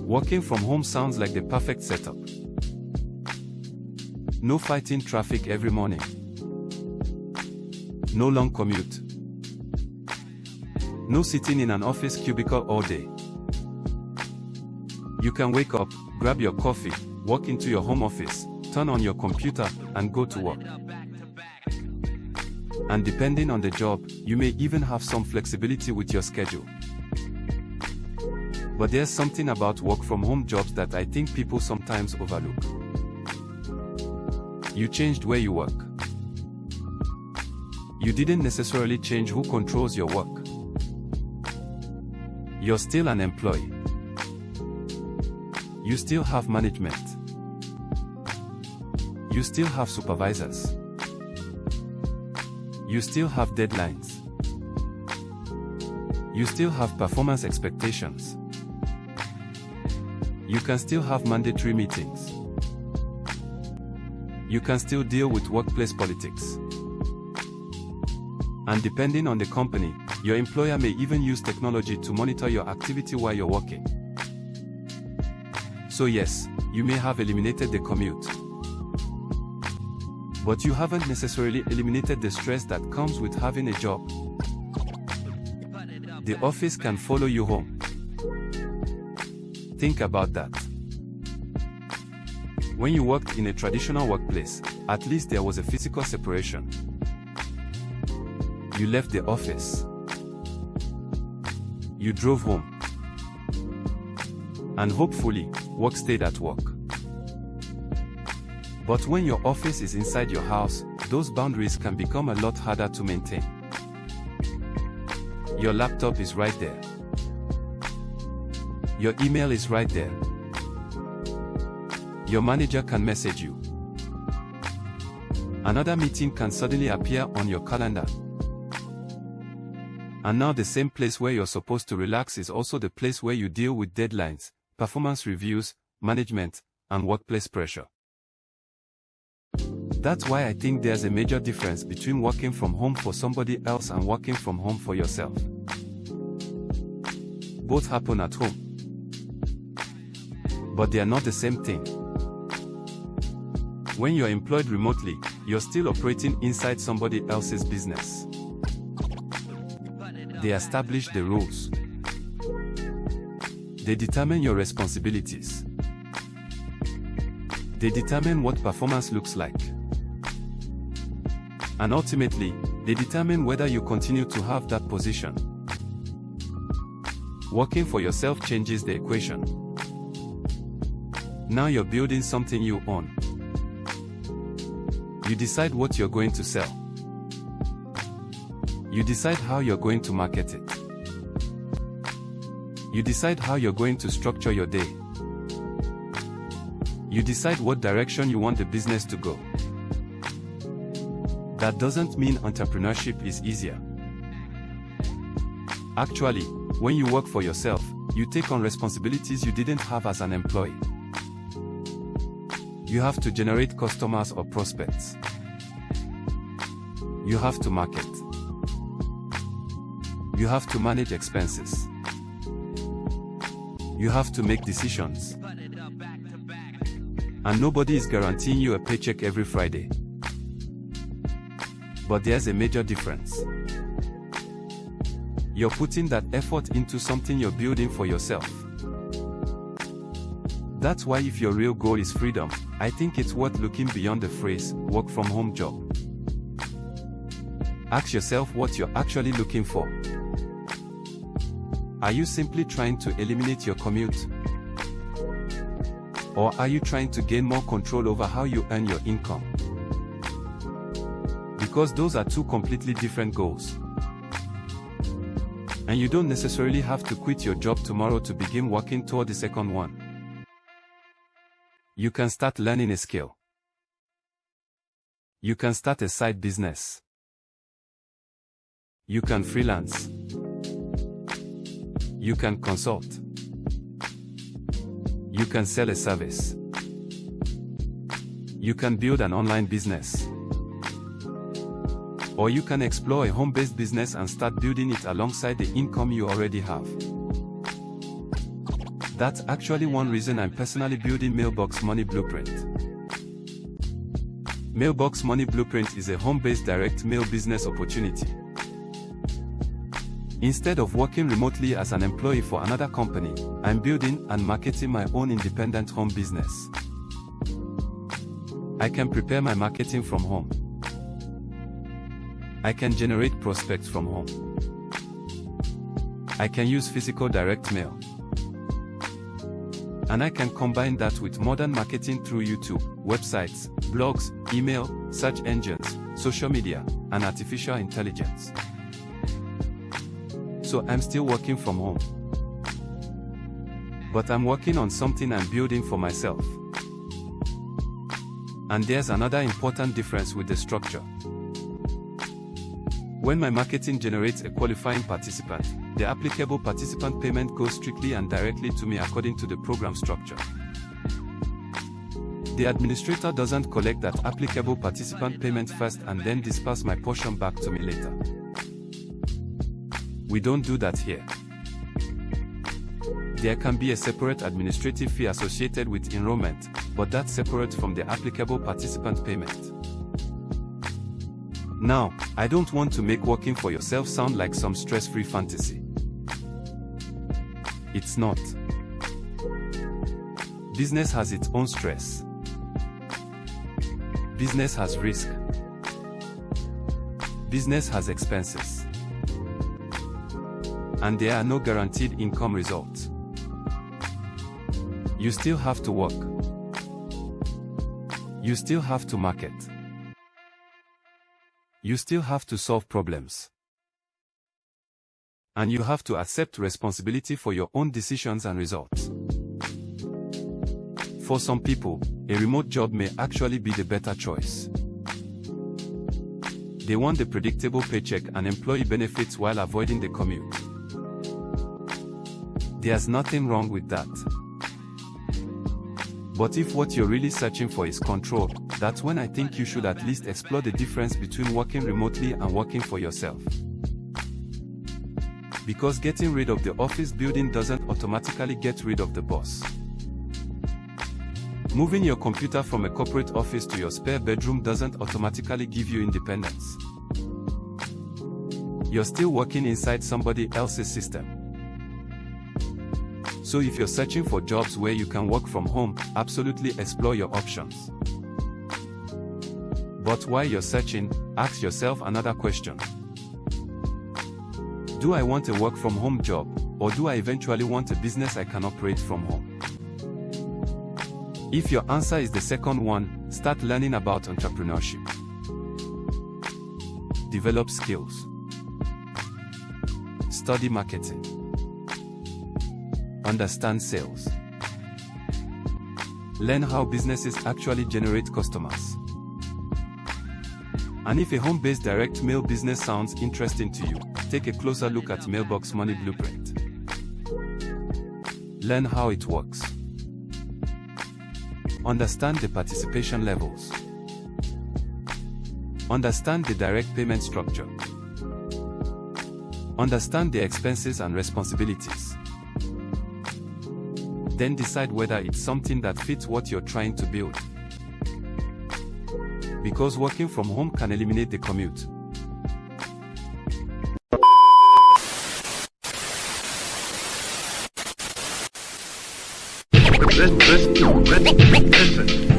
Working from home sounds like the perfect setup. No fighting traffic every morning. No long commute. No sitting in an office cubicle all day. You can wake up, grab your coffee, walk into your home office, turn on your computer, and go to work. And depending on the job, you may even have some flexibility with your schedule. But there's something about work-from-home jobs that I think people sometimes overlook. You changed where you work. You didn't necessarily change who controls your work. You're still an employee. You still have management. You still have supervisors. You still have deadlines. You still have performance expectations. You can still have mandatory meetings. You can still deal with workplace politics. And depending on the company, your employer may even use technology to monitor your activity while you're working. So yes, you may have eliminated the commute. But you haven't necessarily eliminated the stress that comes with having a job. The office can follow you home. Think about that. When you worked in a traditional workplace, at least there was a physical separation. You left the office. You drove home. And hopefully, work stayed at work. But when your office is inside your house, those boundaries can become a lot harder to maintain. Your laptop is right there. Your email is right there. Your manager can message you. Another meeting can suddenly appear on your calendar. And now the same place where you're supposed to relax is also the place where you deal with deadlines, performance reviews, management, and workplace pressure. That's why I think there's a major difference between working from home for somebody else and working from home for yourself. Both happen at home. But they are not the same thing. When you're employed remotely, you're still operating inside somebody else's business. They establish the rules. They determine your responsibilities. They determine what performance looks like. And ultimately, they determine whether you continue to have that position. Working for yourself changes the equation. Now you're building something you own. You decide what you're going to sell. You decide how you're going to market it. You decide how you're going to structure your day. You decide what direction you want the business to go. That doesn't mean entrepreneurship is easier. Actually, when you work for yourself, you take on responsibilities you didn't have as an employee. You have to generate customers or prospects. You have to market. You have to manage expenses. You have to make decisions. And nobody is guaranteeing you a paycheck every Friday. But there's a major difference. You're putting that effort into something you're building for yourself. That's why if your real goal is freedom, I think it's worth looking beyond the phrase, work from home job. Ask yourself what you're actually looking for. Are you simply trying to eliminate your commute? Or are you trying to gain more control over how you earn your income? Because those are two completely different goals. And you don't necessarily have to quit your job tomorrow to begin working toward the second one. You can start learning a skill. You can start a side business. You can freelance. You can consult. You can sell a service. You can build an online business. Or you can explore a home-based business and start building it alongside the income you already have. That's actually one reason I'm personally building Mailbox Money Blueprint. Mailbox Money Blueprint is a home-based direct mail business opportunity. Instead of working remotely as an employee for another company, I'm building and marketing my own independent home business. I can prepare my marketing from home. I can generate prospects from home. I can use physical direct mail. And I can combine that with modern marketing through YouTube, websites, blogs, email, search engines, social media, and artificial intelligence. So I'm still working from home. But I'm working on something I'm building for myself. And there's another important difference with the structure. When my marketing generates a qualifying participant, the applicable participant payment goes strictly and directly to me according to the program structure. The administrator doesn't collect that applicable participant payment first and then disperse my portion back to me later. We don't do that here. There can be a separate administrative fee associated with enrollment, but that's separate from the applicable participant payment. Now, I don't want to make working for yourself sound like some stress-free fantasy. It's not. Business has its own stress. Business has risk. Business has expenses. And there are no guaranteed income results. You still have to work. You still have to market. You still have to solve problems. And you have to accept responsibility for your own decisions and results. For some people, a remote job may actually be the better choice. They want the predictable paycheck and employee benefits while avoiding the commute. There's nothing wrong with that. But if what you're really searching for is control, that's when I think you should at least explore the difference between working remotely and working for yourself. Because getting rid of the office building doesn't automatically get rid of the boss. Moving your computer from a corporate office to your spare bedroom doesn't automatically give you independence. You're still working inside somebody else's system. So if you're searching for jobs where you can work from home, absolutely explore your options. But while you're searching, ask yourself another question. Do I want a work from home job, or do I eventually want a business I can operate from home? If your answer is the second one, start learning about entrepreneurship. Develop skills. Study marketing. Understand sales. Learn how businesses actually generate customers. And if a home-based direct mail business sounds interesting to you, take a closer look at Mailbox Money Blueprint. Learn how it works. Understand the participation levels. Understand the direct payment structure. Understand the expenses and responsibilities. Then decide whether it's something that fits what you're trying to build. Because working from home can eliminate the commute. Listen.